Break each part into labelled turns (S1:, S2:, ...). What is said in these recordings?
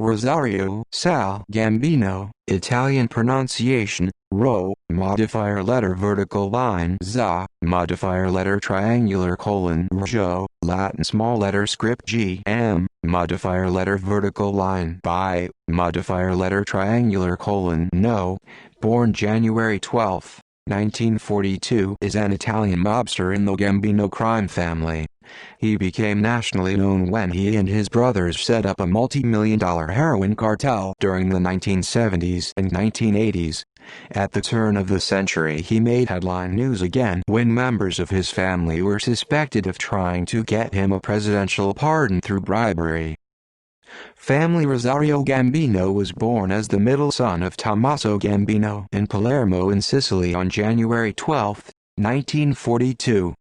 S1: Rosario, Sal Gambino, Italian pronunciation, Ro, modifier letter vertical line za, modifier letter triangular colon rjo, Latin small letter script G M, modifier letter vertical line by, modifier letter triangular colon no, born January 12, 1942, is an Italian mobster in the Gambino crime family. He became nationally known when he and his brothers set up a multi-million-dollar heroin cartel during the 1970s and 1980s. At the turn of the century, he made headline news again when members of his family were suspected of trying to get him a presidential pardon through bribery. Family Rosario Gambino was born as the middle son of Tommaso Gambino in Palermo in Sicily on January 12, 1942.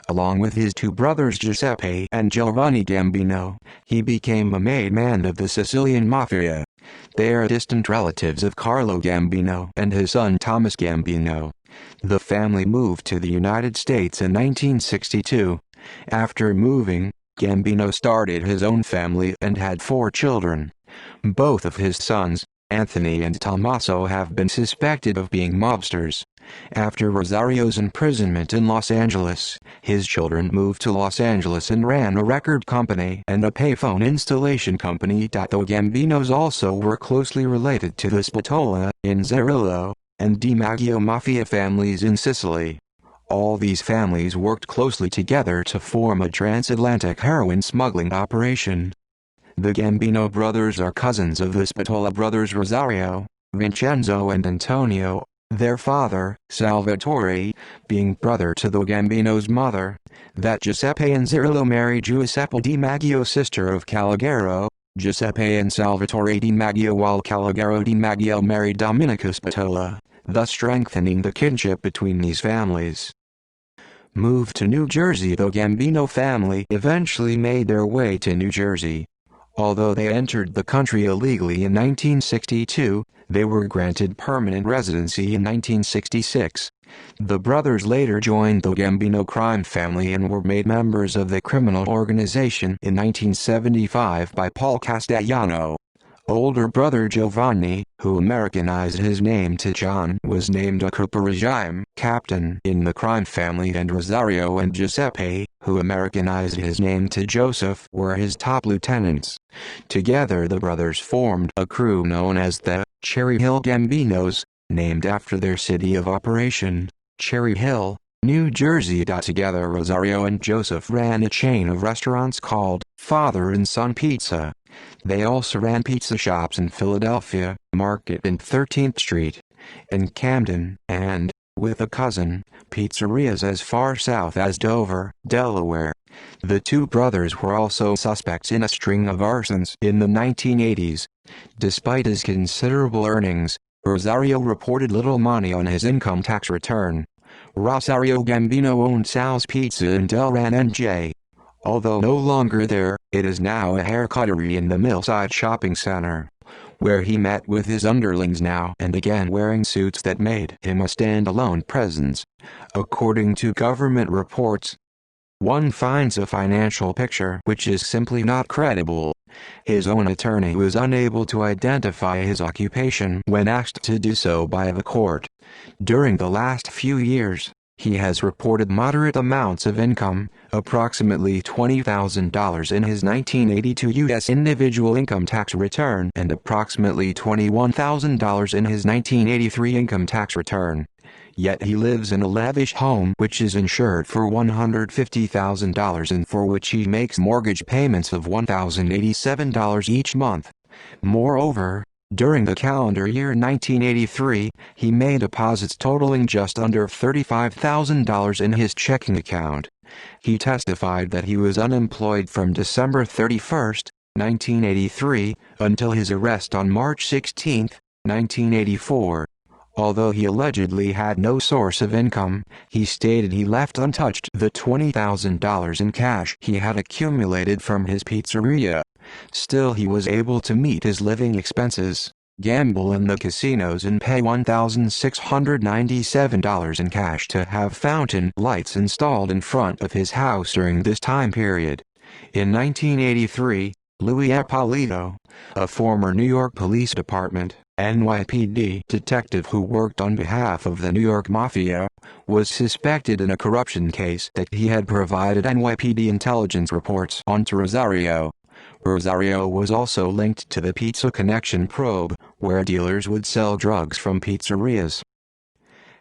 S1: Along with his two brothers Giuseppe and Giovanni Gambino, he became a made man of the Sicilian Mafia. They are distant relatives of Carlo Gambino and his son Thomas Gambino. The family moved to the United States in 1962. After moving, Gambino started his own family and had 4 children. Both of his sons, Anthony and Tommaso, have been suspected of being mobsters. After Rosario's imprisonment in Los Angeles, his children moved to Los Angeles and ran a record company and a payphone installation company. The Gambinos also were closely related to the Spatola, in Zerillo, and DiMaggio Mafia families in Sicily. All these families worked closely together to form a transatlantic heroin smuggling operation. The Gambino brothers are cousins of the Spatola brothers Rosario, Vincenzo and Antonio, their father, Salvatore, being brother to the Gambino's mother. That Giuseppe and Zerillo married Giuseppe DiMaggio, sister of Calogero, Giuseppe and Salvatore DiMaggio, while Calogero DiMaggio married Domenica Spatola, thus strengthening the kinship between these families. Moved to New Jersey, the Gambino family eventually made their way to New Jersey. Although they entered the country illegally in 1962, they were granted permanent residency in 1966. The brothers later joined the Gambino crime family and were made members of the criminal organization in 1975 by Paul Castellano. Older brother Giovanni, who Americanized his name to John, was named a Caporegime captain in the crime family, and Rosario and Giuseppe, who Americanized his name to Joseph, were his top lieutenants. Together the brothers formed a crew known as the Cherry Hill Gambinos, named after their city of operation, Cherry Hill, New Jersey. Together Rosario and Joseph ran a chain of restaurants called Father and Son Pizza. They also ran pizza shops in Philadelphia, Market and 13th Street, in Camden, and, with a cousin, pizzerias as far south as Dover, Delaware. The two brothers were also suspects in a string of arsons in the 1980s. Despite his considerable earnings, Rosario reported little money on his income tax return. Rosario Gambino owned Sal's Pizza in Delran, NJ. Although no longer there, it is now a haircuttery in the Millside Shopping Center, where he met with his underlings now and again wearing suits that made him a standalone presence. According to government reports, one finds a financial picture which is simply not credible. His own attorney was unable to identify his occupation when asked to do so by the court. During the last few years, he has reported moderate amounts of income, approximately $20,000 in his 1982 U.S. individual income tax return and approximately $21,000 in his 1983 income tax return. Yet he lives in a lavish home which is insured for $150,000 and for which he makes mortgage payments of $1,087 each month. Moreover, during the calendar year 1983, he made deposits totaling just under $35,000 in his checking account. He testified that he was unemployed from December 31, 1983, until his arrest on March 16, 1984. Although he allegedly had no source of income, he stated he left untouched the $20,000 in cash he had accumulated from his pizzeria. Still, he was able to meet his living expenses, gamble in the casinos and pay $1,697 in cash to have fountain lights installed in front of his house during this time period. In 1983, Louis Ippolito, a former New York Police Department (NYPD) detective who worked on behalf of the New York Mafia, was suspected in a corruption case that he had provided NYPD intelligence reports on to Rosario. Rosario was also linked to the Pizza Connection probe, where dealers would sell drugs from pizzerias.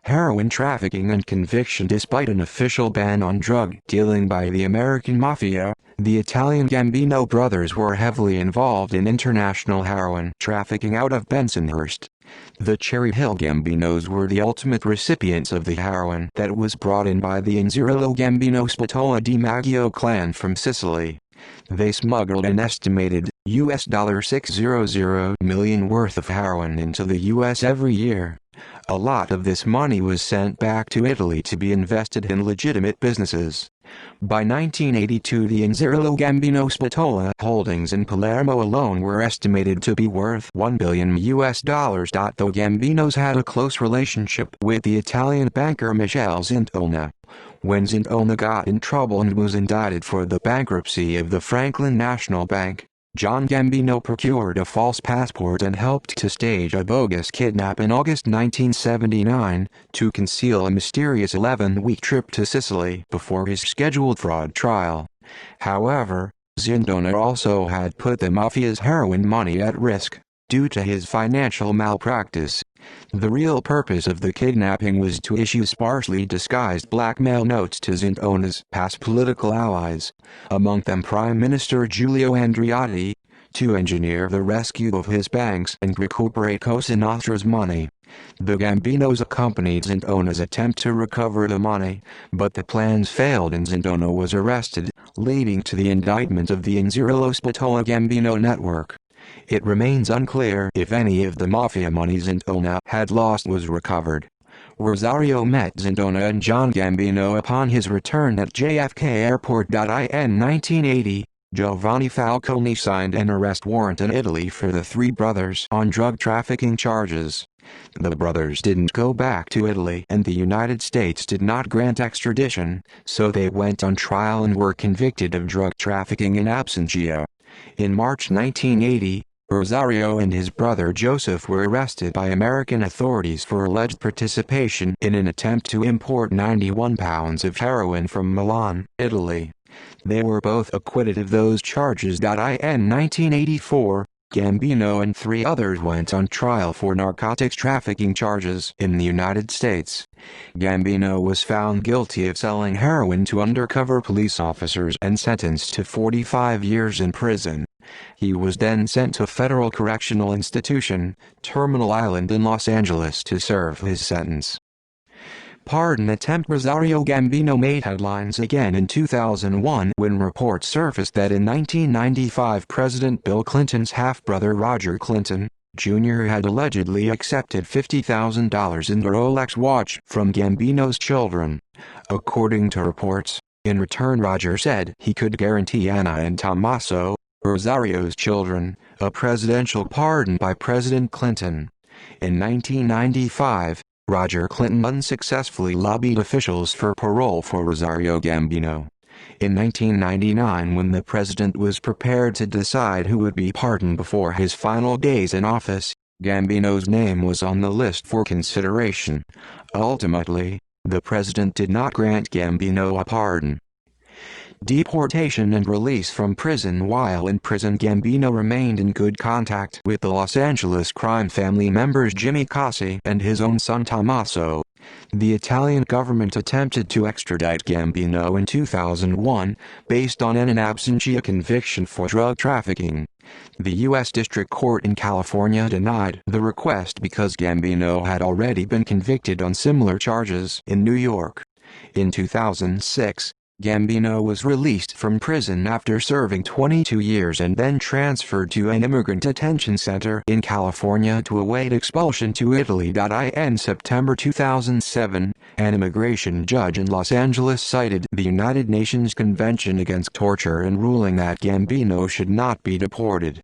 S1: Heroin trafficking and conviction. Despite an official ban on drug dealing by the American Mafia, the Italian Gambino brothers were heavily involved in international heroin trafficking out of Bensonhurst. The Cherry Hill Gambinos were the ultimate recipients of the heroin that was brought in by the Inzerillo Gambino Spatola di Maggio clan from Sicily. They smuggled an estimated $600 million worth of heroin into the U.S. every year. A lot of this money was sent back to Italy to be invested in legitimate businesses. By 1982, the Inzerillo Gambino Spatola holdings in Palermo alone were estimated to be worth $1 billion. Though Gambinos had a close relationship with the Italian banker Michele Zintona. When Zintona got in trouble and was indicted for the bankruptcy of the Franklin National Bank, John Gambino procured a false passport and helped to stage a bogus kidnap in August 1979 to conceal a mysterious 11-week trip to Sicily before his scheduled fraud trial. However, Zintona also had put the Mafia's heroin money at risk due to his financial malpractice. The real purpose of the kidnapping was to issue sparsely disguised blackmail notes to Zintona's past political allies, among them Prime Minister Giulio Andreotti, to engineer the rescue of his banks and recuperate Cosa Nostra's money. The Gambinos accompanied Zintona's attempt to recover the money, but the plans failed and Zintona was arrested, leading to the indictment of the Inzerillo Spatola Gambino network. It remains unclear if any of the Mafia money Zintona had lost was recovered. Rosario met Zintona and John Gambino upon his return at JFK Airport. In 1980, Giovanni Falcone signed an arrest warrant in Italy for the three brothers on drug trafficking charges. The brothers didn't go back to Italy and the United States did not grant extradition, so they went on trial and were convicted of drug trafficking in absentia. In March 1980, Rosario and his brother Joseph were arrested by American authorities for alleged participation in an attempt to import 91 pounds of heroin from Milan, Italy. They were both acquitted of those charges. In 1984, Gambino and three others went on trial for narcotics trafficking charges in the United States. Gambino was found guilty of selling heroin to undercover police officers and sentenced to 45 years in prison. He was then sent to Federal Correctional Institution, Terminal Island in Los Angeles to serve his sentence. Pardon attempt. Rosario Gambino made headlines again in 2001 when reports surfaced that in 1995 President Bill Clinton's half-brother Roger Clinton, Jr. had allegedly accepted $50,000 in the Rolex watch from Gambino's children. According to reports, in return Roger said he could guarantee Anna and Tommaso, Rosario's children, a presidential pardon by President Clinton. In 1995, Roger Clinton unsuccessfully lobbied officials for parole for Rosario Gambino. In 1999, when the president was prepared to decide who would be pardoned before his final days in office, Gambino's name was on the list for consideration. Ultimately, the president did not grant Gambino a pardon. Deportation and release from prison. While in prison, Gambino remained in good contact with the Los Angeles crime family members Jimmy Cassi and his own son Tommaso. The Italian government attempted to extradite Gambino in 2001, based on an in absentia conviction for drug trafficking. The U.S. District Court in California denied the request because Gambino had already been convicted on similar charges in New York. In 2006, Gambino was released from prison after serving 22 years and then transferred to an immigrant detention center in California to await expulsion to Italy. In September 2007, an immigration judge in Los Angeles cited the United Nations Convention Against Torture in ruling that Gambino should not be deported.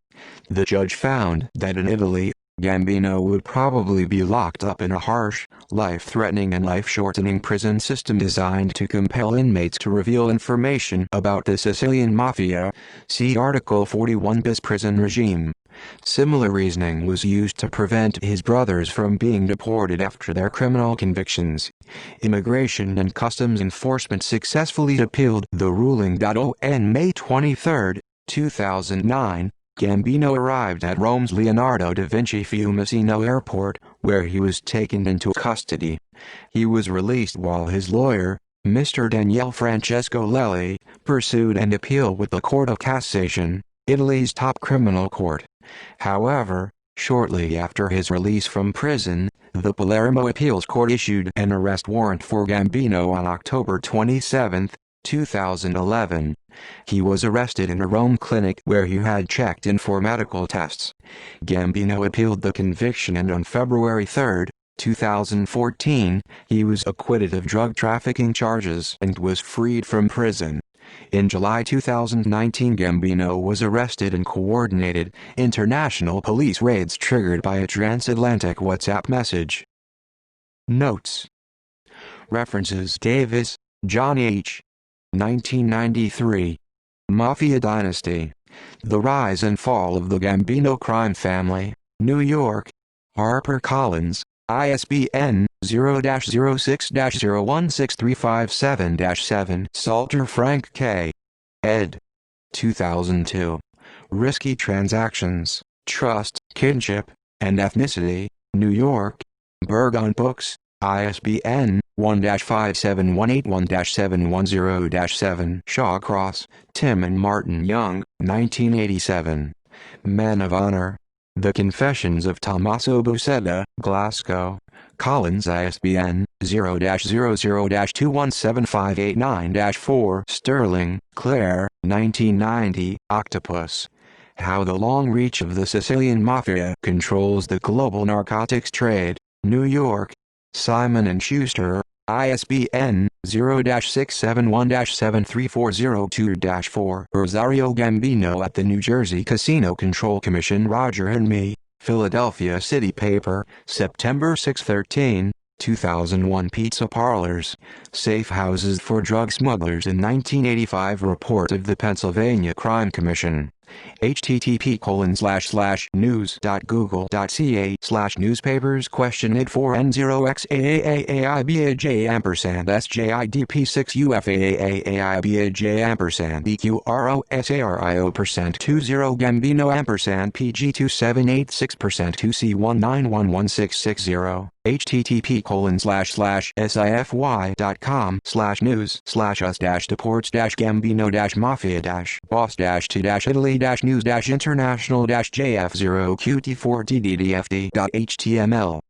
S1: The judge found that in Italy, Gambino would probably be locked up in a harsh, life-threatening and life-shortening prison system designed to compel inmates to reveal information about the Sicilian Mafia. See Article 41 bis prison regime. Similar reasoning was used to prevent his brothers from being deported after their criminal convictions. Immigration and Customs Enforcement successfully appealed the ruling. On May 23, 2009, Gambino arrived at Rome's Leonardo da Vinci Fiumicino Airport, where he was taken into custody. He was released while his lawyer, Mr. Daniele Francesco Lelli, pursued an appeal with the Court of Cassation, Italy's top criminal court. However, shortly after his release from prison, the Palermo Appeals Court issued an arrest warrant for Gambino on October 27, 2011. He was arrested in a Rome clinic where he had checked in for medical tests. Gambino appealed the conviction and on February 3, 2014, he was acquitted of drug trafficking charges and was freed from prison. In July 2019, Gambino was arrested in coordinated, international police raids triggered by a transatlantic WhatsApp message. Notes. References: Davis, John H. 1993. Mafia Dynasty. The Rise and Fall of the Gambino Crime Family, New York. HarperCollins, ISBN 0-06-016357-7. Salter, Frank K. ed. 2002. Risky Transactions, Trust, Kinship, and Ethnicity, New York. Bergon Books, ISBN 1-57181-710-7. Shawcross, Tim and Martin Young, 1987. Men of Honor. The Confessions of Tommaso Buscetta, Glasgow. Collins, ISBN 0-00-217589-4. Sterling, Claire, 1990. Octopus. How the Long Reach of the Sicilian Mafia Controls the Global Narcotics Trade, New York. Simon & Schuster, ISBN 0-671-73402-4. Rosario Gambino at the New Jersey Casino Control Commission. Roger and Me, Philadelphia City Paper, September 6, 2001. Pizza Parlors, Safe Houses for Drug Smugglers in 1985. Report of the Pennsylvania Crime Commission. http://news.google.ca/newspapers id 4N0XAAIBAJ&SJIDP6UFAAIBAJ&BQROSARIO%20 Gambino %P.G2786%2C1911660 http://sify.com/news/us-deports-gambino-mafia-boss-to-italy-news-international-jf0qt4dddd.html